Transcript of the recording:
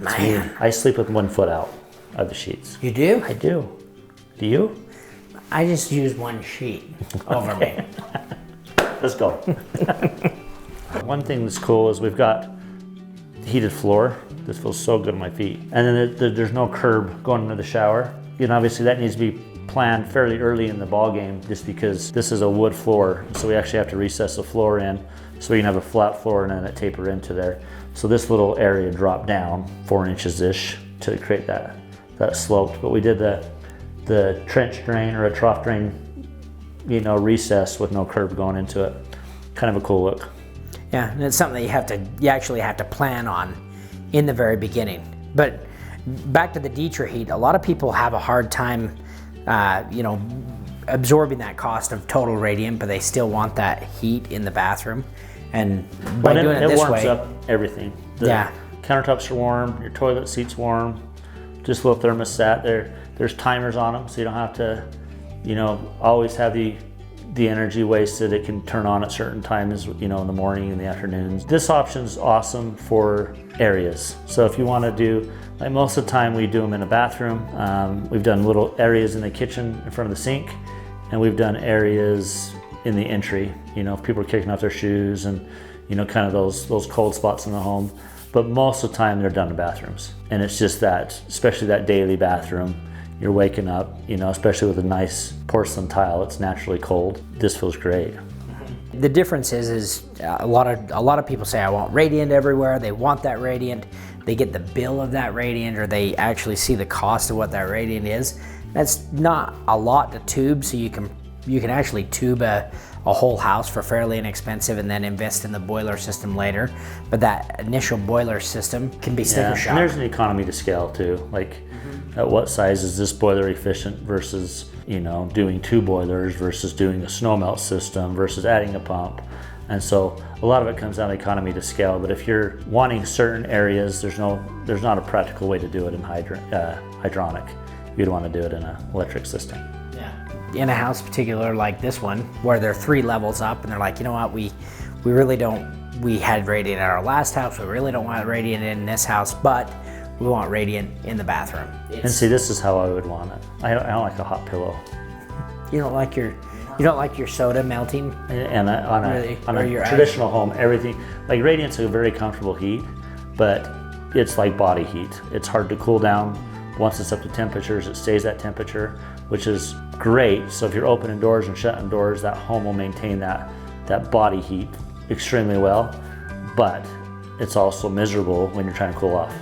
Man. I sleep with 1 foot out of the sheets. You do? I do. Do you? I just use one sheet over me. Let's go. One thing that's cool is we've got heated floor. This feels so good on my feet. And then there's no curb going into the shower. You know, obviously that needs to be planned fairly early in the ball game just because this is a wood floor. So we actually have to recess the floor in so we can have a flat floor and then it taper into there. So this little area dropped down 4 inches-ish to create that sloped. But we did the trench drain or a trough drain, you know, recess with no curb going into it. Kind of a cool look. Yeah, and it's something that you actually have to plan on in the very beginning. But back to the Dietra heat, a lot of people have a hard time, you know, absorbing that cost of total radiant, but they still want that heat in the bathroom. And by doing it this way, it warms up everything. The countertops are warm, your toilet seat's warm, just a little thermostat there. There's timers on them, so you don't have to, you know, always have the energy wasted. It can turn on at certain times, you know, in the morning and the afternoons. This option's awesome for areas. So if you want to do, like most of the time we do them in a bathroom. We've done little areas in the kitchen in front of the sink, and we've done areas in the entry, you know, if people are kicking off their shoes and, you know, kind of those cold spots in the home. But most of the time they're done in bathrooms. And it's just that, especially that daily bathroom, you're waking up, you know, especially with a nice porcelain tile, it's naturally cold. This feels great. The difference is a lot of people say, I want radiant everywhere. They want that radiant. They get the bill of that radiant, or they actually see the cost of what that radiant is. That's not a lot to tube, so you can actually tube a whole house for fairly inexpensive and then invest in the boiler system later. But that initial boiler system can be sticker shock. And there's an economy to scale too. Like at what size is this boiler efficient versus, you know, doing 2 boilers versus doing a snow melt system versus adding a pump. And so a lot of it comes down to economy to scale. But if you're wanting certain areas, there's not a practical way to do it in hydronic. You'd want to do it in an electric system. In a house particular like this one, where they're 3 levels up and they're like, you know what, we really don't, we had radiant at our last house, we really don't want radiant in this house, but we want radiant in the bathroom. And see, this is how I would want it. I don't like a hot pillow. You don't like your soda melting? And on a traditional home, everything, like radiant's a very comfortable heat, but it's like body heat. It's hard to cool down. Once it's up to temperatures, it stays at temperature, which is great. So if you're opening doors and shutting doors, that home will maintain that body heat extremely well, but it's also miserable when you're trying to cool off.